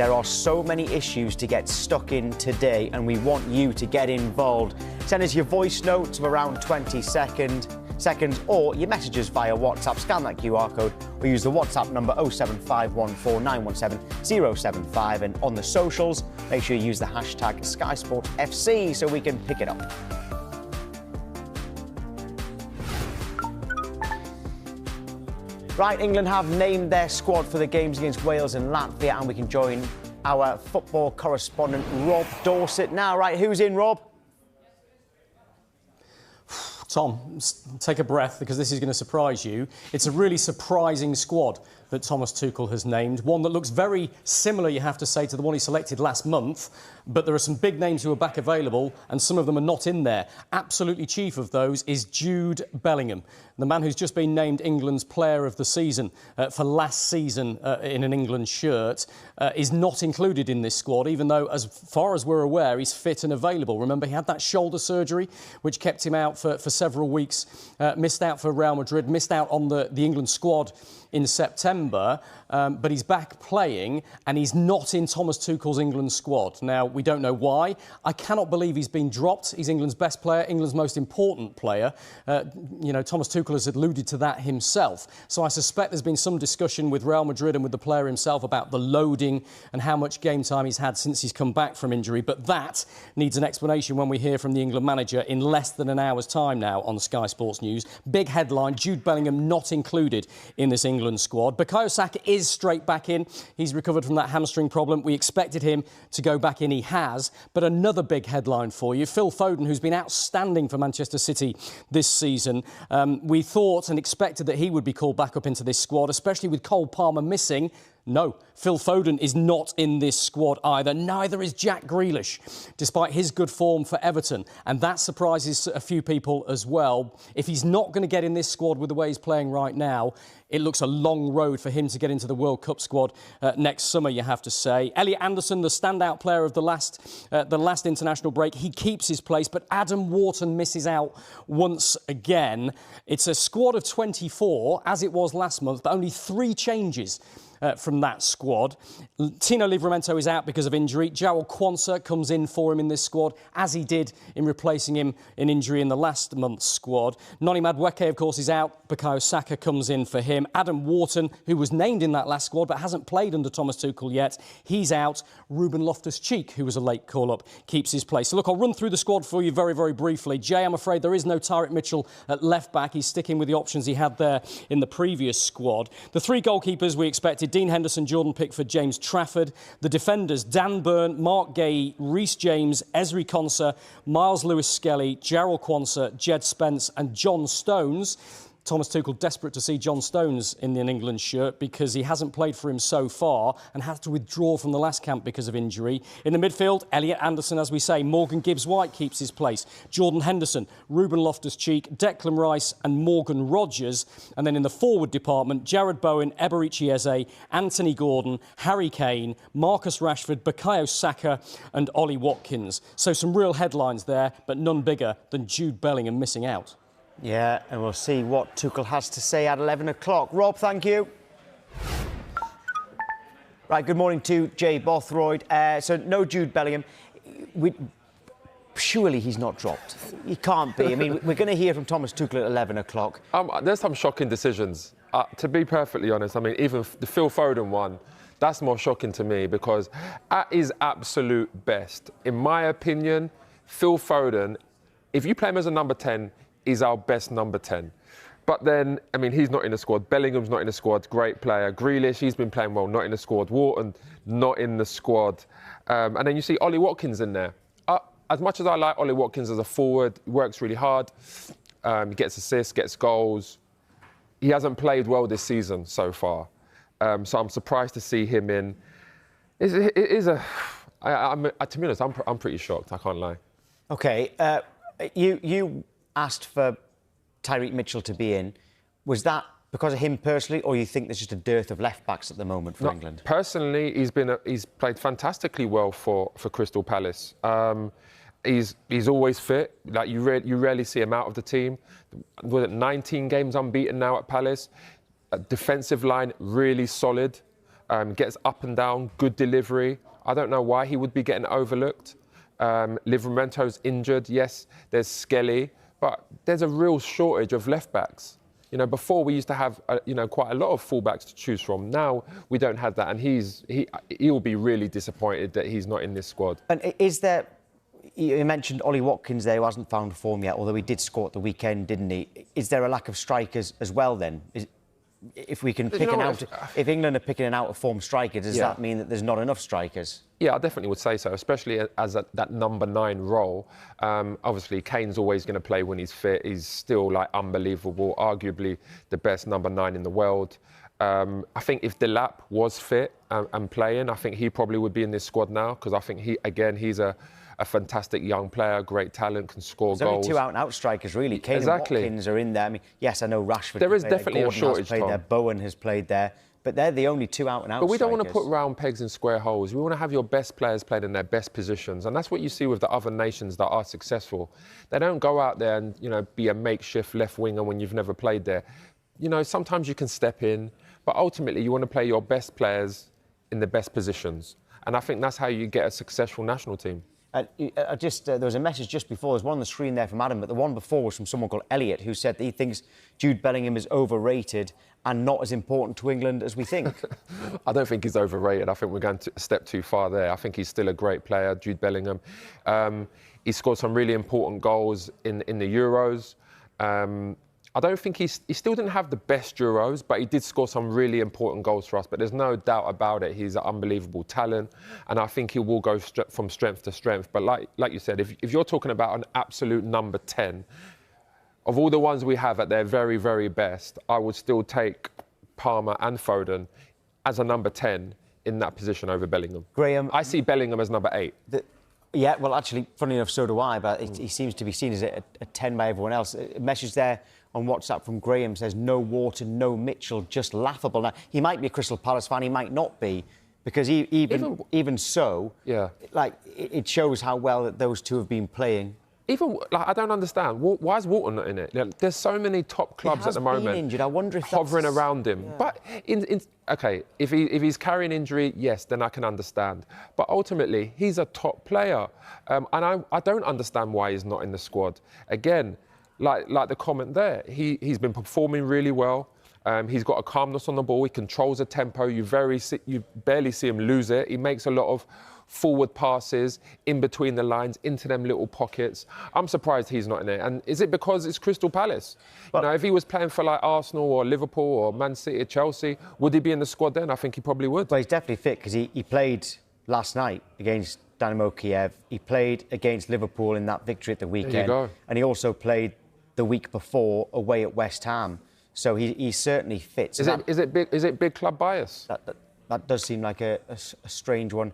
There are so many issues to get stuck in today, and we want you to get involved. Send us your voice notes of around 20 seconds or your messages via WhatsApp. Scan that QR code or use the WhatsApp number 07514917075, and on the socials make sure you use the hashtag SkySportsFC so we can pick it up. Right, England have named their squad for the games against Wales and Latvia, and we can join our football correspondent Rob Dorset now. Right, who's in, Rob? Tom, take a breath, because this is going to surprise you. It's a really surprising squad that Thomas Tuchel has named. One that looks very similar, you have to say, to the one he selected last month. But there are some big names who are back available, and some of them are not in there. Absolutely chief of those is Jude Bellingham, the man who's just been named England's Player of the Season for last season in an England shirt, is not included in this squad, even though, as far as we're aware, he's fit and available. Remember, he had that shoulder surgery, which kept him out for several weeks, missed out for Real Madrid, missed out on the England squad in September, but he's back playing, and he's not in Thomas Tuchel's England squad. Now, we don't know why. I cannot believe he's been dropped. He's England's best player, England's most important player. You know, Thomas Tuchel has alluded to that himself. So I suspect there's been some discussion with Real Madrid and with the player himself about the loading and how much game time he's had since he's come back from injury. But that needs an explanation when we hear from the England manager in less than an hour's time now on Sky Sports News. Big headline, Jude Bellingham not included in this England squad. Bukayo Saka is straight back in. He's recovered from that hamstring problem. We expected him to go back in. He has. But another big headline for you, Phil Foden, who's been outstanding for Manchester City this season. We thought and expected that he would be called back up into this squad, especially with Cole Palmer missing. No, Phil Foden is not in this squad either. Neither is Jack Grealish, despite his good form for Everton. And that surprises a few people as well. If he's not going to get in this squad with the way he's playing right now, it looks a long road for him to get into the World Cup squad next summer, you have to say. Elliot Anderson, the standout player of the last international break, he keeps his place, but Adam Wharton misses out once again. It's a squad of 24, as it was last month, but only 3 changes from that squad. Tino Livramento is out because of injury. Jarrell Quansah comes in for him in this squad, as he did in replacing him in injury in the last month's squad. Noni Madueke, of course, is out. Bukayo Saka comes in for him. Adam Wharton, who was named in that last squad but hasn't played under Thomas Tuchel yet, he's out. Ruben Loftus-Cheek, who was a late call-up, keeps his place. So, look, I'll run through the squad for you very, very briefly. Jay, I'm afraid there is no Tyrick Mitchell at left-back. He's sticking with the options he had there in the previous squad. The 3 goalkeepers we expected: Dean Henderson, Jordan Pickford, James Trafford. The defenders: Dan Burn, Mark Gay, Reece James, Ezri Konsa, Miles Lewis-Skelly, Jarrell Quansah, Jed Spence and John Stones. Thomas Tuchel desperate to see John Stones in an England shirt because he hasn't played for him so far and had to withdraw from the last camp because of injury. In the midfield, Elliot Anderson, as we say. Morgan Gibbs-White keeps his place. Jordan Henderson, Ruben Loftus-Cheek, Declan Rice and Morgan Rogers. And then in the forward department, Jared Bowen, Eberici Eze, Anthony Gordon, Harry Kane, Marcus Rashford, Bukayo Saka and Ollie Watkins. So some real headlines there, but none bigger than Jude Bellingham missing out. Yeah, and we'll see what Tuchel has to say at 11 o'clock. Rob, thank you. Right, good morning to Jay Bothroyd. So no Jude Bellingham. Surely he's not dropped. He can't be. I mean, we're going to hear from Thomas Tuchel at 11 o'clock. There's some shocking decisions. To be perfectly honest, I mean, even the Phil Foden one, that's more shocking to me, because at his absolute best, in my opinion, Phil Foden, if you play him as a number 10, is our best number 10. But then, I mean, he's not in the squad. Bellingham's not in the squad. Great player. Grealish, he's been playing well, not in the squad. Wharton, not in the squad. And then you see Ollie Watkins in there. As much as I like Ollie Watkins as a forward, he works really hard. He gets assists, gets goals. He hasn't played well this season so far. So I'm surprised to see him in. To be honest, I'm pretty shocked. I can't lie. OK, you asked for Tyrick Mitchell to be in. Was that because of him personally, or you think there's just a dearth of left-backs at the moment for England? Personally, he's played fantastically well for Crystal Palace. He's always fit. Like you rarely see him out of the team. Was it 19 games unbeaten now at Palace? Defensive line really solid. gets up and down, good delivery. I don't know why he would be getting overlooked. Livramento's injured. Yes, there's Skelly, but there's a real shortage of left-backs. You know, before we used to have, quite a lot of full-backs to choose from. Now we don't have that, and he'll be really disappointed that he's not in this squad. And is there... You mentioned Ollie Watkins there, who hasn't found form yet, although he did score at the weekend, didn't he? Is there a lack of strikers as well, then? If we can pick if England are picking an out-of-form striker, does that mean that there's not enough strikers? Yeah, I definitely would say so, especially as that number 9 role. Obviously, Kane's always going to play when he's fit. He's still, like, unbelievable, arguably the best number 9 in the world. I think if Delap was fit and playing, I think he probably would be in this squad now, because I think he's a fantastic young player, great talent, can score There's goals. Only 2 out-and-out strikers, really. Kane and Watkins are in there. I mean, yes, I know Rashford. There is definitely a shortage, has played there, Bowen has played there, but they're the only 2 out-and-out strikers. But we don't want to put round pegs in square holes. We want to have your best players playing in their best positions, and that's what you see with the other nations that are successful. They don't go out there and, be a makeshift left winger when you've never played there. Sometimes you can step in, but ultimately you want to play your best players in the best positions, and I think that's how you get a successful national team. There was a message just before. There's one on the screen there from Adam, but the one before was from someone called Elliot, who said that he thinks Jude Bellingham is overrated and not as important to England as we think. I don't think he's overrated. I think we're going a step too far there. I think he's still a great player, Jude Bellingham. He scored some really important goals in the Euros. I don't think he still didn't have the best Euros, but he did score some really important goals for us. But there's no doubt about it. He's an unbelievable talent, and I think he will go from strength to strength. But like you said, if you're talking about an absolute number 10, of all the ones we have at their very, very best, I would still take Palmer and Foden as a number 10 in that position over Bellingham. Graham, I see Bellingham as number 8. Yeah, well, actually, funny enough, so do I, but he seems to be seen as a 10 by everyone else. A message there on WhatsApp from Graham says, no Wharton, no Mitchell, just laughable. Now, he might be a Crystal Palace fan, he might not be, because even so, it shows how well that those two have been playing. I don't understand. Why is Wharton not in it? There's so many top clubs at the moment. Been injured. I wonder if hovering around him. Yeah. But okay, if he's carrying injury, yes, then I can understand. But ultimately, he's a top player, and I don't understand why he's not in the squad. Again, like the comment there, he's been performing really well. He's got a calmness on the ball. He controls the tempo. You barely see him lose it. He makes a lot of forward passes in between the lines into them little pockets. I'm surprised he's not in it. And is it because it's Crystal Palace? Well, if he was playing for like Arsenal or Liverpool or Man City or Chelsea, would he be in the squad then? I think he probably would. Well, he's definitely fit because he played last night against Dynamo Kiev. He played against Liverpool in that victory at the weekend. There you go. And he also played the week before away at West Ham. So he certainly fits. Is it big club bias? That does seem like a strange one.